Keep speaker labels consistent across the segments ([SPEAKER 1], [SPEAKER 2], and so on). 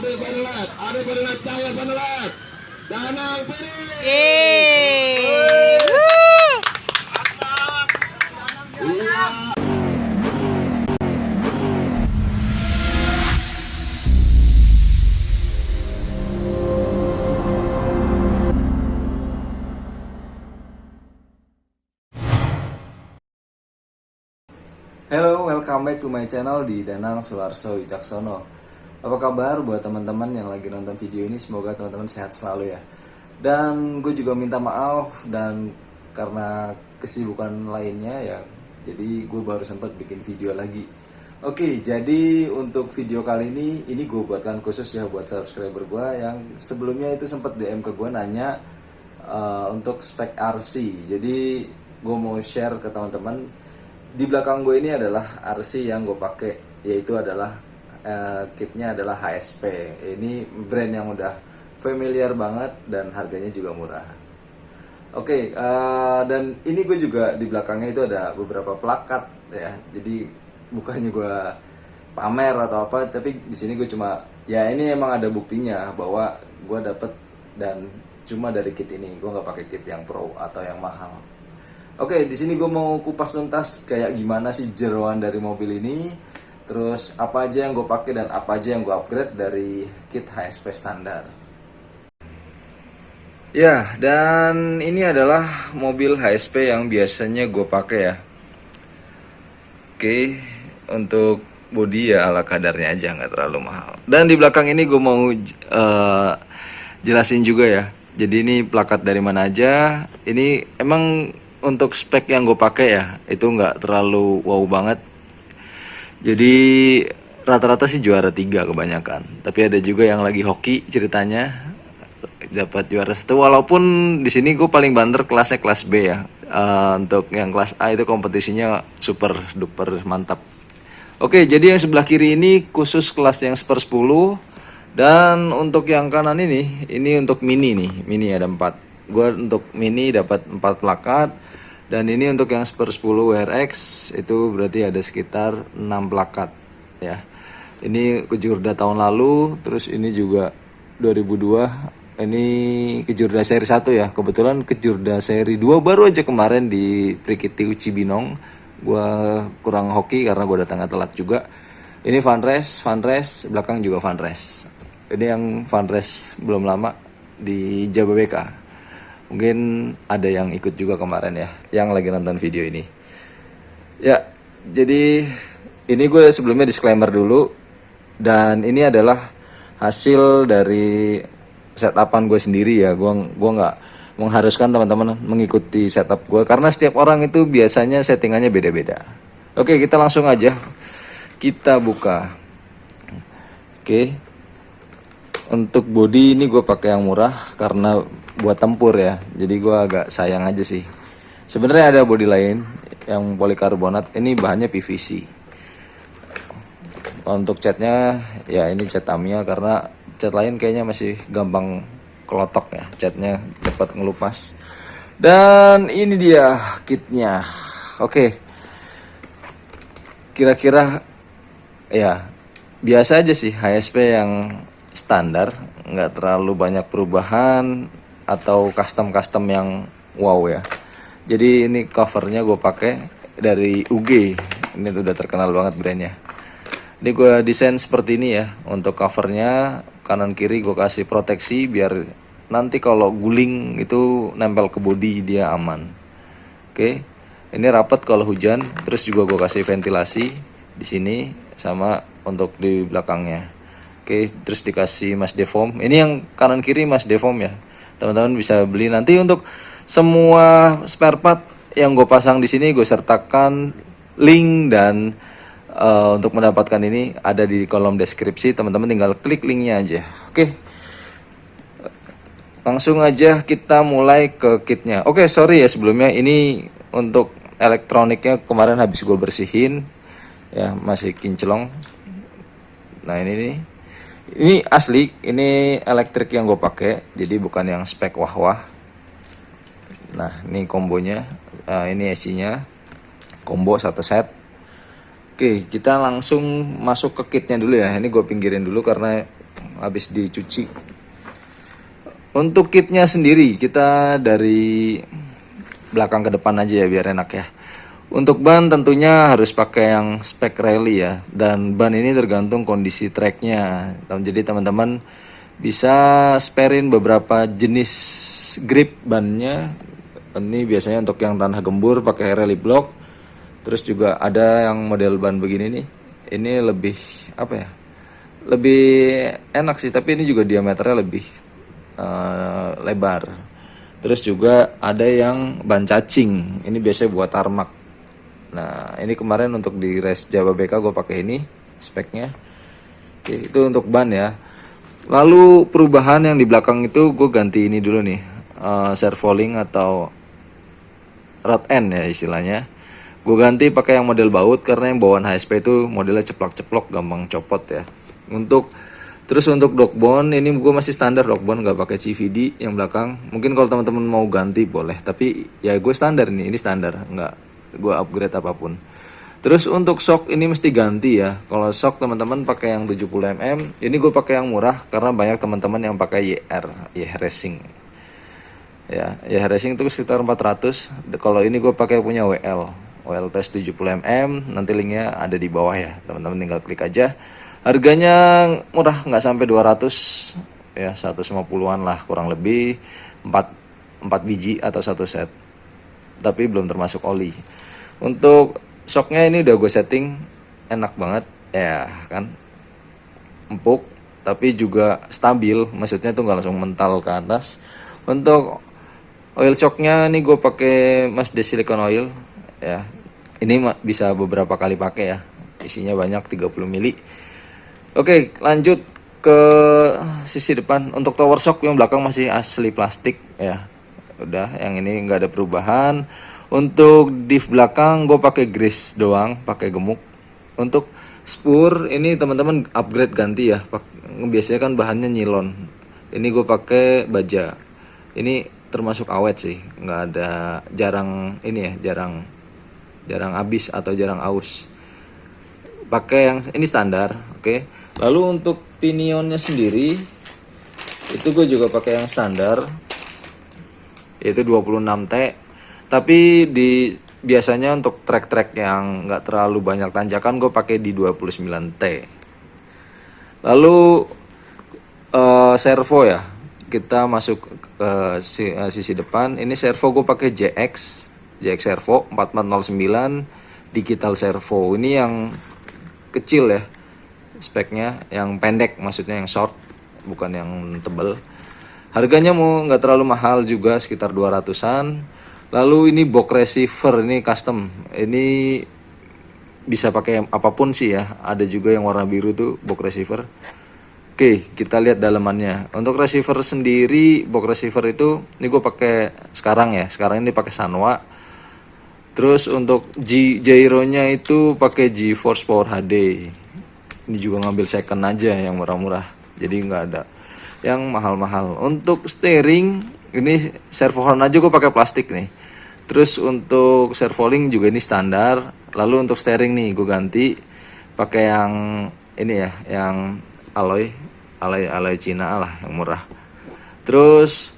[SPEAKER 1] Ade Penelat, Cahaya Penelat, Danang Finish.
[SPEAKER 2] Yeay.
[SPEAKER 1] Iya.
[SPEAKER 3] Hello, welcome back to my channel di Danang Sularso Wicaksono. Apa kabar buat teman-teman yang lagi nonton video ini? Semoga teman-teman sehat selalu ya. Dan gue juga minta maaf dan karena kesibukan lainnya ya, jadi gue baru sempat bikin video lagi. Oke, jadi untuk video kali ini gue buatkan khusus ya buat subscriber gue yang sebelumnya itu sempat DM ke gue nanya untuk spek RC. Jadi gue mau share ke teman-teman. Di belakang gue ini adalah RC yang gue pakai, yaitu adalah kitnya adalah HSP. Ini brand yang udah familiar banget dan harganya juga murah. Oke, dan ini gue juga di belakangnya itu ada beberapa plakat ya. Jadi bukannya gue pamer atau apa, tapi di sini gue cuma ya ini emang ada buktinya bahwa gue dapet dan cuma dari kit ini. Gue nggak pakai kit yang pro atau yang mahal. Oke, di sini gue mau kupas tuntas kayak gimana sih jeroan dari mobil ini, terus apa aja yang gue pakai dan apa aja yang gue upgrade dari kit HSP standar. Ya, dan ini adalah mobil HSP yang biasanya gue pakai ya. Oke, untuk bodi ya ala kadarnya aja, nggak terlalu mahal. Dan di belakang ini gue mau jelasin juga ya. Jadi ini plakat dari mana aja. Ini emang untuk spek yang gue pakai ya, itu nggak terlalu wow banget. Jadi rata-rata sih juara 3 kebanyakan. Tapi ada juga yang lagi hoki ceritanya dapat juara 1. Walaupun di sini gue paling banter kelasnya kelas B ya. Untuk yang kelas A itu kompetisinya super duper mantap. Oke, jadi yang sebelah kiri ini khusus kelas yang per 10. Dan untuk yang kanan ini untuk mini nih. Mini ada 4. Gue untuk mini dapat 4 plakat. Dan ini untuk yang per 10 WRX itu berarti ada sekitar 6 plakat ya. Ini kejurda tahun lalu, terus ini juga 2002. Ini kejurda seri 1 ya. Kebetulan kejurda seri 2 baru aja kemarin di Prikiti Cibinong. Gua kurang hoki karena gue datangnya telat juga. Ini Vanres, belakang juga Vanres. Ini yang Vanres belum lama di Jababeka. Mungkin ada yang ikut juga kemarin ya, yang lagi nonton video ini. Ya, jadi ini gue sebelumnya disclaimer dulu. Dan ini adalah hasil dari setupan gue sendiri ya. Gue nggak mengharuskan teman-teman mengikuti setup gue, karena setiap orang itu biasanya settingannya beda-beda. Oke, kita langsung aja. Kita buka. Oke. Untuk body ini gue pakai yang murah karena buat tempur ya. Jadi gue agak sayang aja sih. Sebenarnya ada body lain yang polikarbonat. Ini bahannya PVC. Untuk catnya ya ini cat Tamiya, karena cat lain kayaknya masih gampang kelotok ya. Catnya cepat ngelupas. Dan ini dia kitnya. Oke. Kira-kira ya biasa aja sih HSP yang standar, nggak terlalu banyak perubahan atau custom yang wow ya. Jadi ini covernya gue pakai dari UG. Ini udah terkenal banget brandnya. Ini gue desain seperti ini ya. Untuk covernya kanan kiri gue kasih proteksi biar nanti kalau guling itu nempel ke bodi dia aman. Oke. Ini rapat kalau hujan. Terus juga gue kasih ventilasi di sini sama untuk di belakangnya. Oke, terus dikasih Mas Defoam. Ini yang kanan kiri Mas Defoam ya. Teman-teman bisa beli nanti. Untuk semua spare part yang gue pasang di sini gue sertakan link, dan untuk mendapatkan ini ada di kolom deskripsi. Teman-teman tinggal klik linknya aja. Oke. Langsung aja kita mulai ke kitnya. Oke, sorry ya sebelumnya, ini untuk elektroniknya kemarin habis gue bersihin ya, masih kinclong. Nah ini nih. Ini asli, ini elektrik yang gue pakai, jadi bukan yang spek wah-wah. Nah, ini kombonya, ini AC-nya, combo 1 set. Oke, kita langsung masuk ke kitnya dulu ya. Ini gue pinggirin dulu karena habis dicuci. Untuk kitnya sendiri kita dari belakang ke depan aja ya biar enak ya. Untuk ban tentunya harus pakai yang spek rally ya, dan ban ini tergantung kondisi treknya. Jadi teman-teman bisa sparein beberapa jenis grip bannya. Ini biasanya untuk yang tanah gembur pakai rally block. Terus juga ada yang model ban begini nih. Ini lebih apa ya? Lebih enak sih, tapi ini juga diameternya lebih lebar. Terus juga ada yang ban cacing. Ini biasanya buat tarmac. Nah, ini kemarin untuk di race Jawa BK gue pakai ini speknya. Oke, itu untuk ban ya. Lalu perubahan yang di belakang itu gue ganti ini dulu nih, servoling atau rod end ya istilahnya. Gue ganti pakai yang model baut karena yang bawaan HSP itu modelnya ceplok-ceplok, gampang copot ya. Terus untuk dogbone ini gue masih standar dogbone, nggak pakai CVD yang belakang. Mungkin kalau teman-teman mau ganti boleh, tapi ya gue standar nih, ini standar, nggak gue upgrade apapun. Terus untuk shock ini mesti ganti ya. Kalau shock teman-teman pakai yang 70 mm, ini gue pakai yang murah karena banyak teman-teman yang pakai YR Racing. Ya, YR Racing itu sekitar 400. Kalau ini gue pakai punya WL test 70 mm, nanti linknya ada di bawah ya. Teman-teman tinggal klik aja. Harganya murah, nggak sampai 200 ya, 150-an lah kurang lebih, 4 biji atau satu set. Tapi belum termasuk oli. Untuk shocknya ini udah gue setting enak banget ya kan, empuk tapi juga stabil, maksudnya tuh nggak langsung mental ke atas. Untuk oil shocknya ini gue pakai Mazda Silicon Oil ya, ini bisa beberapa kali pakai ya, isinya banyak 30 mili. Oke, lanjut ke sisi depan. Untuk tower shock yang belakang masih asli plastik ya, udah yang ini nggak ada perubahan. Untuk diff belakang gue pakai grease doang, pakai gemuk. Untuk spur ini teman-teman upgrade ganti ya. Biasanya kan bahannya nilon. Ini gue pakai baja. Ini termasuk awet sih, nggak ada jarang ini ya, jarang habis atau jarang aus. Pakai yang ini standar, oke. Lalu untuk pinionnya sendiri itu gue juga pakai yang standar, yaitu 26T. Tapi biasanya untuk trek-trek yang nggak terlalu banyak tanjakan gue pakai di 29T. Lalu servo ya, kita masuk ke sisi depan. Ini servo gue pakai JX servo 4409 digital servo. Ini yang kecil ya speknya, yang pendek maksudnya, yang short, bukan yang tebel. Harganya mau nggak terlalu mahal juga, sekitar 200-an. Lalu ini box receiver, ini custom. Ini bisa pakai apapun sih ya. Ada juga yang warna biru tuh box receiver. Oke, kita lihat dalamannya. Untuk receiver sendiri, box receiver itu ini gue pakai sekarang ya. Sekarang ini pakai Sanwa. Terus untuk gyro-nya itu pakai GeForce Power HD. Ini juga ngambil second aja yang murah-murah. Jadi nggak ada yang mahal-mahal. Untuk steering ini servo horn aja gue pakai plastik nih. Terus untuk servoling juga ini standar. Lalu untuk steering nih gue ganti pakai yang ini ya, yang alloy Cina lah, yang murah. Terus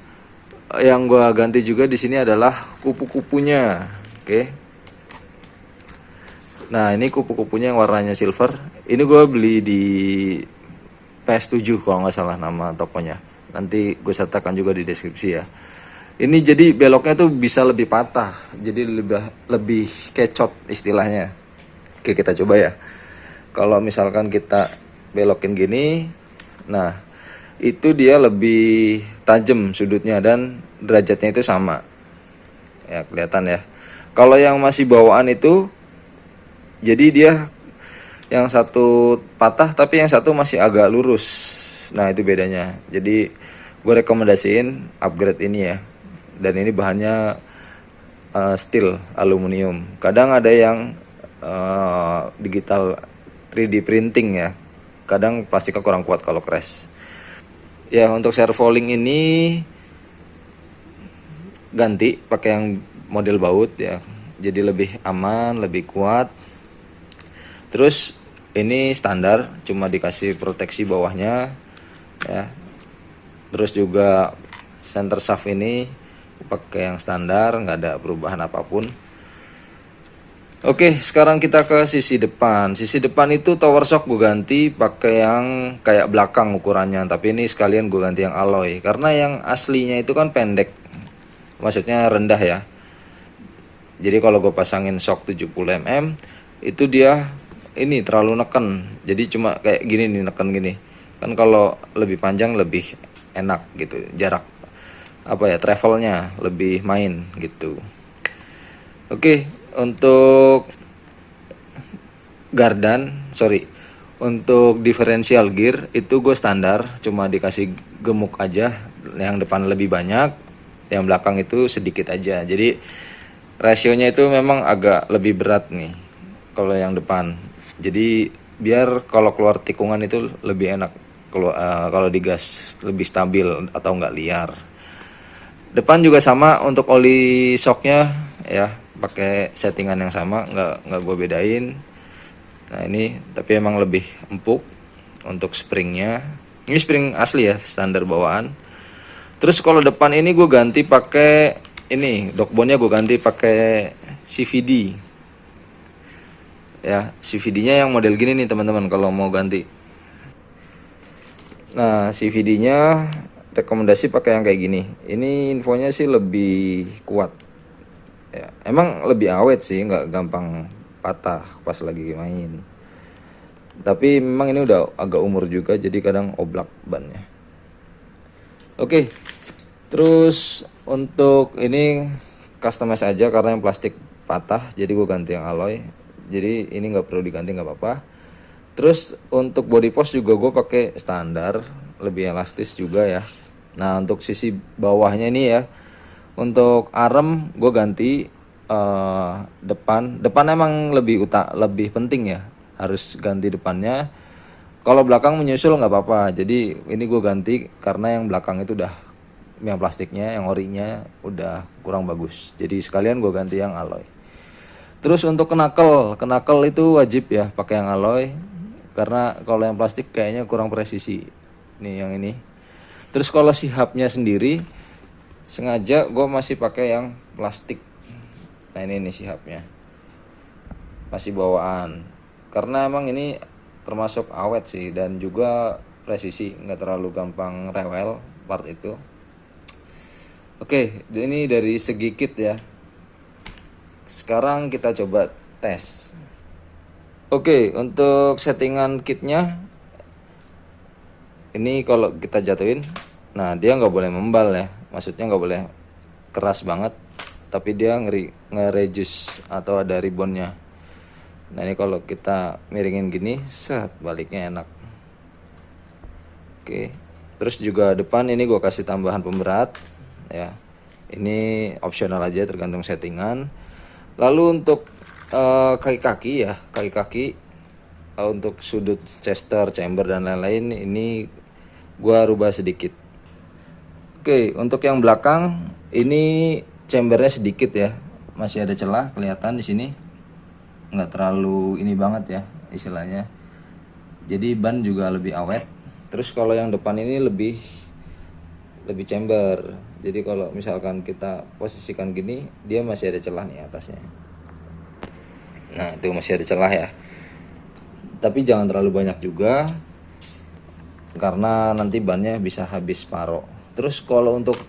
[SPEAKER 3] yang gue ganti juga di sini adalah kupu-kupunya. Oke. Nah, ini kupu-kupunya yang warnanya silver. Ini gue beli di PS7 kalau nggak salah nama tokonya. Nanti gue sertakan juga di deskripsi ya. Ini jadi beloknya tuh bisa lebih patah, jadi lebih kecot istilahnya. Oke, kita coba ya. Kalau misalkan kita belokin gini, nah itu dia lebih tajam sudutnya dan derajatnya itu sama. Ya kelihatan ya. Kalau yang masih bawaan itu, jadi dia yang satu patah tapi yang satu masih agak lurus. Nah itu bedanya. Jadi gue rekomendasiin upgrade ini ya. Dan ini bahannya steel, aluminium. Kadang ada yang digital 3D printing ya. Kadang plastiknya kurang kuat kalau crash. Ya untuk servoling ini ganti pakai yang model baut ya. Jadi lebih aman, lebih kuat. Terus ini standar, cuma dikasih proteksi bawahnya. ya. Terus juga center shaft ini pakai yang standar, nggak ada perubahan apapun. Oke, sekarang kita ke sisi depan. Sisi depan itu tower shock gue ganti pakai yang kayak belakang ukurannya, tapi ini sekalian gue ganti yang alloy karena yang aslinya itu kan pendek, maksudnya rendah ya. Jadi kalau gue pasangin shock 70 mm itu dia ini terlalu neken, jadi cuma kayak gini nih, neken gini kan. Kalau lebih panjang lebih enak gitu, jarak apa ya, travelnya lebih main gitu. Oke, untuk untuk differential gear itu gue standar, cuma dikasih gemuk aja, yang depan lebih banyak, yang belakang itu sedikit aja. Jadi rasionya itu memang agak lebih berat nih kalau yang depan. Jadi biar kalau keluar tikungan itu lebih enak, kalau digas lebih stabil atau nggak liar. Depan juga sama untuk oli shocknya ya, pakai settingan yang sama, nggak gue bedain. Nah ini tapi emang lebih empuk untuk springnya. Ini spring asli ya, standar bawaan. Terus kalau depan ini gue ganti pakai ini, dogboardnya gue ganti pakai CVD. Ya, CVD-nya yang model gini nih teman-teman kalau mau ganti. Nah, CVD-nya rekomendasi pakai yang kayak gini. Ini infonya sih lebih kuat. Ya, emang lebih awet sih, nggak gampang patah pas lagi main. Tapi memang ini udah agak umur juga, jadi kadang oblak bannya. Oke, terus untuk ini customize aja karena yang plastik patah, jadi gue ganti yang alloy. Jadi ini nggak perlu diganti, nggak apa-apa. Terus untuk body post juga gue pakai standar, lebih elastis juga ya. Nah untuk sisi bawahnya ini ya, untuk arm gue ganti depan emang lebih penting ya, harus ganti depannya. Kalau belakang menyusul nggak apa-apa. Jadi ini gue ganti karena yang belakang itu udah, yang plastiknya, yang orinya udah kurang bagus. Jadi sekalian gue ganti yang alloy. Terus untuk knuckle itu wajib ya pakai yang alloy, karena kalau yang plastik kayaknya kurang presisi. Nih yang ini. Terus kalau si hubnya sendiri sengaja gue masih pakai yang plastik. Nah ini nih si hubnya, masih bawaan. Karena emang ini termasuk awet sih, dan juga presisi, nggak terlalu gampang rewel part itu. Oke, ini dari segi kit ya. Sekarang kita coba tes. Oke, untuk settingan kitnya ini kalau kita jatuhin, nah dia nggak boleh membal ya, maksudnya nggak boleh keras banget, tapi dia nge-reduce atau ada ribbonnya. Nah ini kalau kita miringin gini, set baliknya enak. Oke, terus juga depan ini gue kasih tambahan pemberat ya, ini opsional aja tergantung settingan. Lalu untuk kaki-kaki untuk sudut chester, chamber dan lain-lain ini gua rubah sedikit. Oke, untuk yang belakang ini chambernya sedikit ya, masih ada celah kelihatan di sini, nggak terlalu ini banget ya istilahnya. Jadi ban juga lebih awet. Terus kalau yang depan ini lebih chamber. Jadi kalau misalkan kita posisikan gini, dia masih ada celah nih atasnya. Nah itu masih ada celah ya, tapi jangan terlalu banyak juga karena nanti bannya bisa habis paro. Terus kalau untuk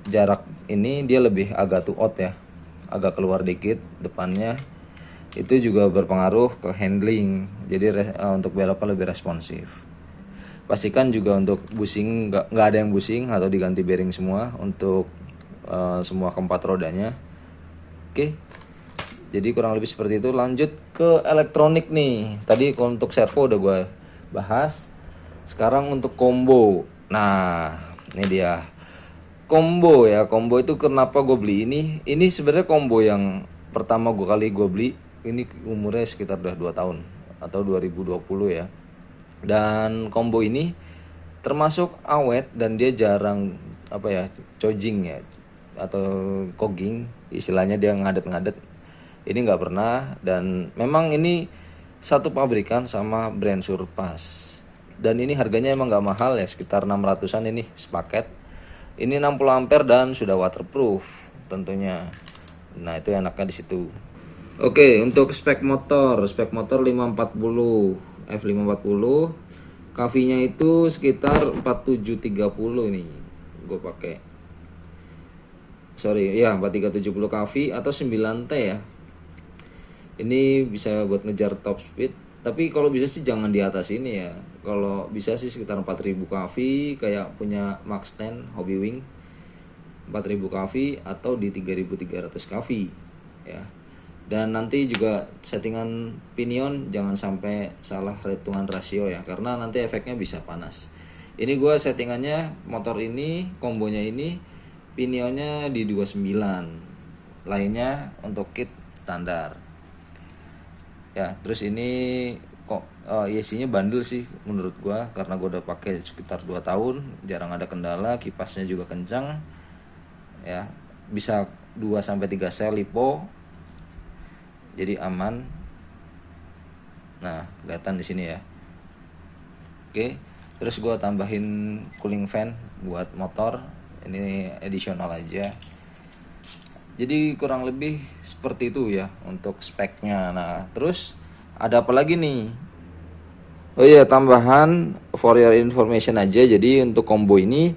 [SPEAKER 3] jarak ini dia lebih agak too out ya, agak keluar dikit depannya. Itu juga berpengaruh ke handling, jadi untuk beloknya lebih responsif. Pastikan juga untuk bushing nggak ada yang bushing atau diganti bearing semua untuk semua keempat rodanya. Oke, jadi kurang lebih seperti itu. Lanjut ke elektronik nih. Tadi untuk servo udah gue bahas. Sekarang untuk combo. Nah ini dia combo ya. Combo itu kenapa gue beli ini? Ini sebenarnya combo yang pertama kali gue beli. Ini umurnya sekitar udah 2 tahun atau 2020 ya. Dan combo ini termasuk awet dan dia jarang charging ya atau cogging, istilahnya dia ngadet-ngadet. Ini nggak pernah, dan memang ini satu pabrikan sama brand Surpass. Dan ini harganya emang nggak mahal ya, sekitar 600-an ini sepaket. Ini 60 ampere dan sudah waterproof tentunya. Nah, itu enaknya di situ. Oke, untuk spek motor 540 F540. Kavinya itu sekitar 4730 nih. Gue pakai. Sorry, ya 4370 kavi atau 9T ya. Ini bisa buat ngejar top speed, tapi kalau bisa sih jangan di atas ini ya. Kalau bisa sih sekitar 4000 kV kayak punya Max 10 Hobbywing, 4000 kV atau di 3300 kV ya. Dan nanti juga settingan pinion jangan sampai salah hitungan rasio ya, karena nanti efeknya bisa panas. Ini gua settingannya motor ini, kombonya ini pinionnya di 29, lainnya untuk kit standar ya. Terus ini kok IC-nya bandel sih menurut gua, karena gua udah pakai sekitar 2 tahun, jarang ada kendala. Kipasnya juga kencang ya, bisa 2 sampai 3 sel lipo, jadi aman. Nah, kelihatan di sini ya. Oke, terus gua tambahin cooling fan buat motor, ini additional aja. Jadi kurang lebih seperti itu ya untuk speknya. Nah, terus ada apa lagi nih? Oh iya, tambahan for your information aja. Jadi untuk combo ini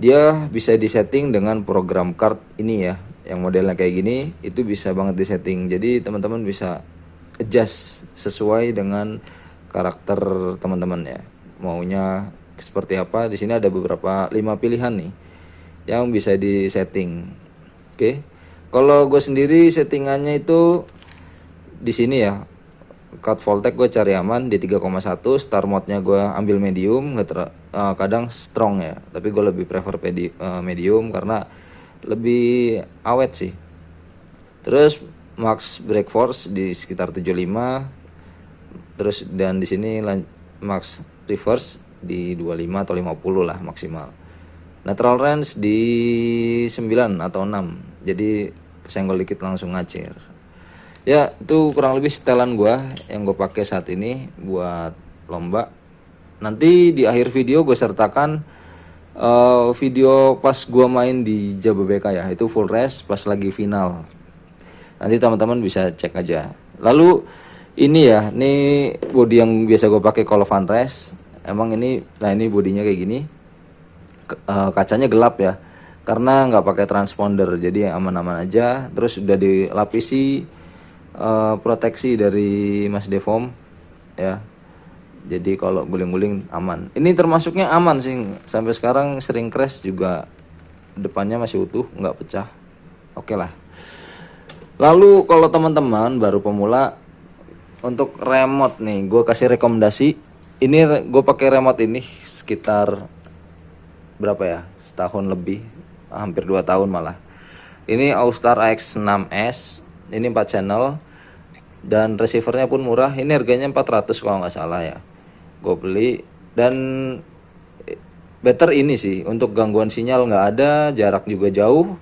[SPEAKER 3] dia bisa disetting dengan program card ini ya. Yang modelnya kayak gini itu bisa banget disetting. Jadi teman-teman bisa adjust sesuai dengan karakter teman-teman ya. Maunya seperti apa? Di sini ada beberapa 5 pilihan nih yang bisa disetting. Oke, kalau gue sendiri settingannya itu di sini ya. Cut voltage gue cari aman di 3,1. Star mode-nya gue ambil medium, kadang strong ya. Tapi gue lebih prefer medium karena lebih awet sih. Terus max brake force di sekitar 75. Terus dan di sini max reverse di 25 atau 50 lah maksimal. Neutral range di 9 atau 6. Jadi kesenggol dikit langsung ngacir. Ya, itu kurang lebih setelan gua yang gue pakai saat ini buat lomba. Nanti di akhir video gue sertakan video pas gua main di Jababeka ya, itu full race pas lagi final. Nanti teman-teman bisa cek aja. Lalu ini ya, nih body yang biasa gue pakai kalau fun race. Emang ini, nah ini bodinya kayak gini. Kacanya gelap ya, karena nggak pakai transponder, jadi aman-aman aja. Terus udah dilapisi proteksi dari Mas Devom ya, jadi kalau guling-guling aman. Ini termasuknya aman sih, sampai sekarang sering crash juga depannya masih utuh, nggak pecah. Oke lah. Lalu kalau teman-teman baru pemula, untuk remote nih gue kasih rekomendasi. Ini gue pakai remote ini sekitar berapa ya, setahun lebih, hampir 2 tahun malah. Ini Austar X6S, ini 4 channel dan receivernya pun murah. Ini harganya 400 kalau nggak salah ya, gue beli. Dan better ini sih, untuk gangguan sinyal nggak ada, jarak juga jauh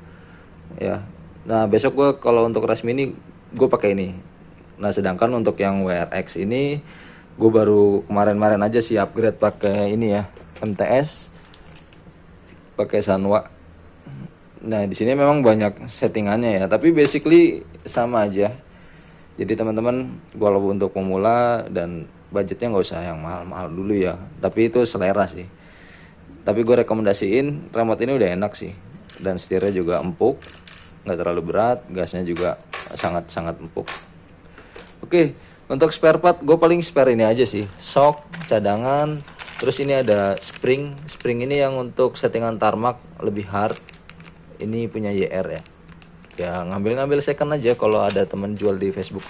[SPEAKER 3] ya. Nah, besok gue kalau untuk Rasmi ini gue pakai ini. Nah, sedangkan untuk yang WRX ini gue baru kemarin-kemarin aja sih upgrade pakai ini ya, MTS, pakai Sanwa. Nah, di sini memang banyak settingannya ya, tapi basically sama aja. Jadi teman-teman, kalau untuk pemula dan budgetnya nggak usah yang mahal-mahal dulu ya, tapi itu selera sih. Tapi gue rekomendasiin remote ini udah enak sih, dan setirnya juga empuk, nggak terlalu berat, gasnya juga sangat-sangat empuk. Oke, untuk spare part gue paling spare ini aja sih, shock, cadangan. Terus ini ada spring ini yang untuk settingan tarmac lebih hard. Ini punya YR ya. Ya ngambil second aja kalau ada temen jual di Facebook.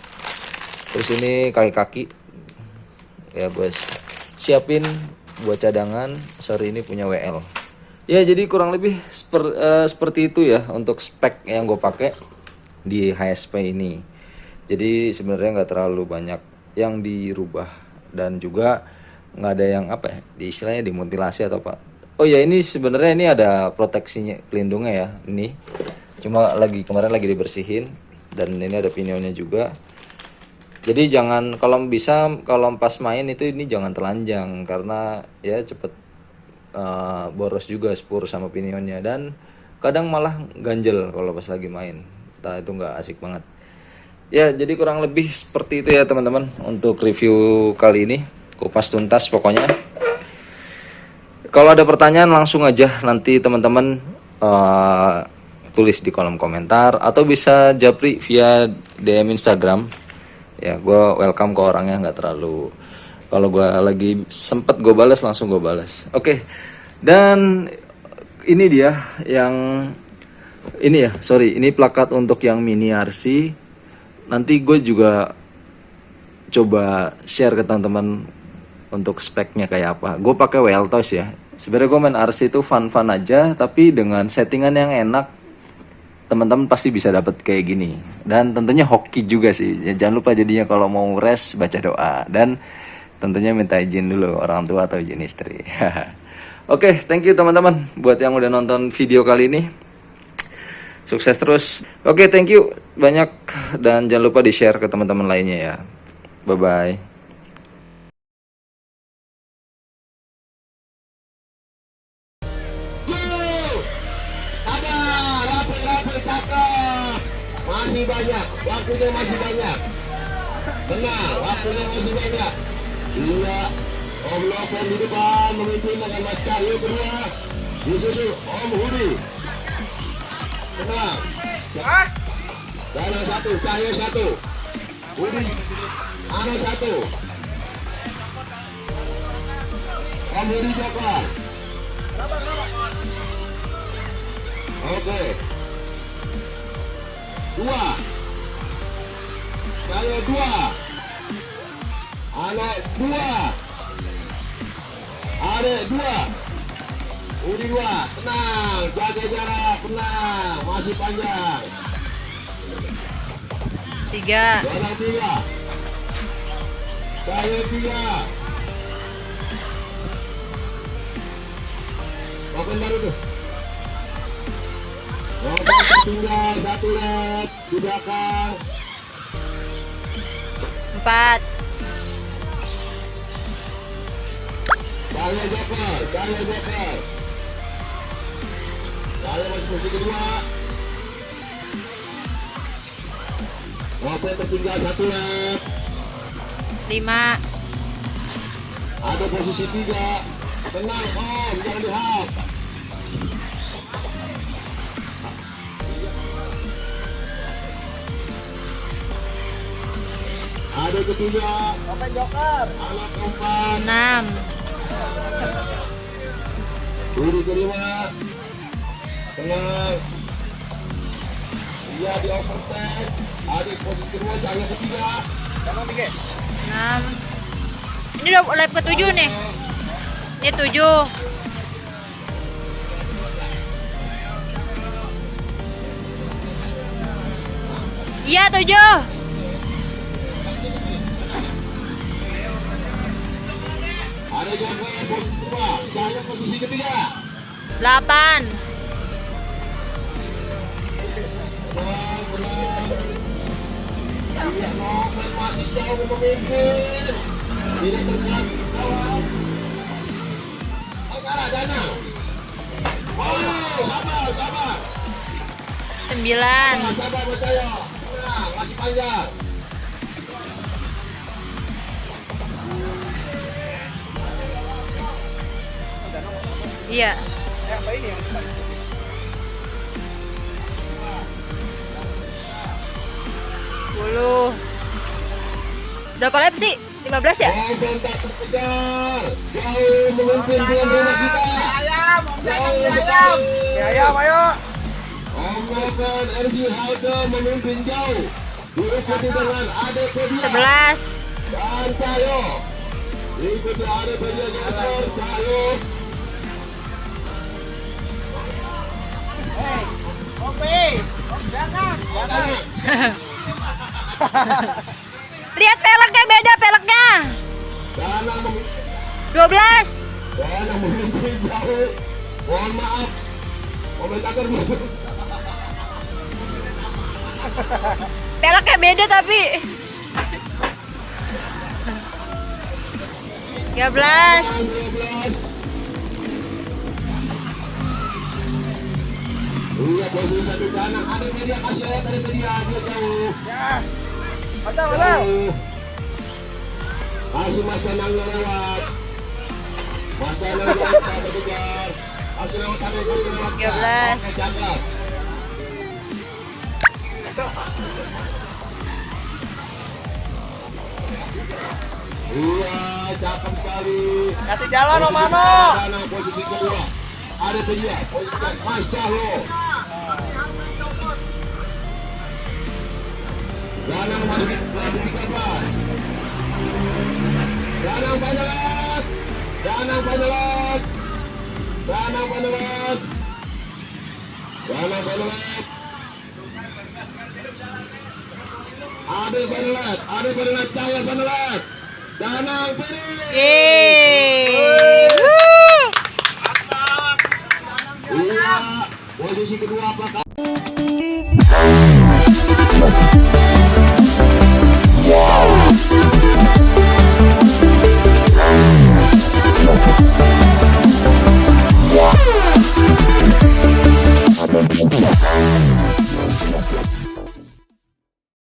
[SPEAKER 3] Terus ini kaki-kaki. Ya gue siapin buat cadangan. Sorry, ini punya WL. Ya jadi kurang lebih seperti itu ya untuk spek yang gue pakai di HSP ini. Jadi sebenarnya nggak terlalu banyak yang dirubah, dan juga nggak ada yang apa ya, di istilahnya dimutilasi atau apa. Oh ya, ini sebenarnya ini ada proteksinya, pelindungnya ya. Ini cuma kemarin lagi dibersihin, dan ini ada pinionnya juga. Jadi jangan, kalau bisa kalau pas main itu ini jangan telanjang karena ya cepet boros juga spur sama pinionnya, dan kadang malah ganjel kalau pas lagi main. Nah, itu nggak asik banget. Ya, jadi kurang lebih seperti itu ya teman-teman untuk review kali ini. Kupas tuntas pokoknya. Kalau ada pertanyaan langsung aja nanti teman-teman tulis di kolom komentar atau bisa japri via DM Instagram. Ya, gue welcome ke orangnya, nggak terlalu. Kalau gue lagi sempet gue balas langsung gue balas. Oke. Dan ini dia yang ini ya, sorry, ini plakat untuk yang mini RC. Nanti gue juga coba share ke teman-teman untuk speknya kayak apa. Gue pakai Weltos ya. Sebenarnya gue main RC itu fun-fun aja, tapi dengan settingan yang enak teman-teman pasti bisa dapat kayak gini. Dan tentunya hoki juga sih. Ya, jangan lupa jadinya kalau mau race baca doa, dan tentunya minta izin dulu orang tua atau izin istri. Oke, thank you teman-teman buat yang udah nonton video kali ini. Sukses terus. Oke, thank you banyak, dan jangan lupa di-share ke teman-teman lainnya ya. Bye-bye.
[SPEAKER 1] Sabar, rapi-rapi, cakep. Masih banyak, waktunya masih banyak. Tenang, waktunya masih banyak. Iya, Om Lopen di depan memimpin dengan Mas Cahyo kedua. Disusul Om Hudi. Tenang. Danang 1, Cahyo 1. Hudi, Ano 1. Om Hudi Joko. Oke. 2. Cahyo 2. Anak 2. Adek 2. Udi 2. Tenang, jaga jarak, tenang, masih panjang.
[SPEAKER 2] 3.
[SPEAKER 1] Danang 3. Cahyo 3. Open baru tuh. Open tinggal 1 lap di belakang.
[SPEAKER 2] 4.
[SPEAKER 1] Cahyo Joker, Cahyo Joker. Cahyo masih posisi kedua. Open tertinggal 1 lap.
[SPEAKER 2] 5.
[SPEAKER 1] Ada posisi 3. Tenang Om, jangan dihap. Ada ketiga. Open Joker. Anak keempat.
[SPEAKER 2] 6.
[SPEAKER 1] Udi kelima. Tenang. Dia di overtake. Adik posisi kedua, Cahyo ketiga.
[SPEAKER 2] 6. Ini udah lap ke-7 nih. Ini 7. Iya 7.
[SPEAKER 1] Ada Joker posisi kedua. Cahyo posisi ketiga.
[SPEAKER 2] 8.
[SPEAKER 1] Tenang, tenang. Dia Nomen masih jauh memimpin. Tidak terlihat kawan. Oh salah, Danang. Oh, sabar, sabar.
[SPEAKER 2] 9.
[SPEAKER 1] Sabar, percaya. Tenang, masih panjang.
[SPEAKER 2] Iya. 10. Berapa lap sih? 15 ya?
[SPEAKER 1] Nomen tak terkejar. Jauh memimpin tuan rumah kita. Jauh sekali.
[SPEAKER 4] Ayo.
[SPEAKER 1] Om Nomen RC Halde memimpin jauh. Diikuti dengan Ade Pedia
[SPEAKER 2] 11.
[SPEAKER 1] dan Cahyo. Diikuti Ade Pedia geser Cahyo.
[SPEAKER 2] Lihat peleknya, beda peleknya.
[SPEAKER 1] Danang memimpin.
[SPEAKER 2] 12.
[SPEAKER 1] Danang memimpin jauh. Mohon maaf. Komentator belum.
[SPEAKER 2] Peleknya beda tapi 13.
[SPEAKER 1] 12. Iya, posisi satu kanan. Ada media kasih lewat, ada media dia jauh.
[SPEAKER 4] Ya. Mantap.
[SPEAKER 1] Jauh. Kasih Mas Danangnya lewat. Mas Danang jauh, tak berkejar. Kasih lewat, kasih lewat.
[SPEAKER 2] 13.
[SPEAKER 1] Oke, cakep. Iya, cakep sekali.
[SPEAKER 4] Kasih jalan Om Mano.
[SPEAKER 1] Danang posisi kedua. Ada dia, posisi Mas Cahlo. Danang masuk ke kelas 13. Danang Panelat. Danang Panelat. Danang Panelat. Danang Panelat. Adel Panelat. Adel Panelat. Cahaya Panelat. Danang finish.
[SPEAKER 2] Yeay. Woo.
[SPEAKER 1] Iya, posisi kedua plakat.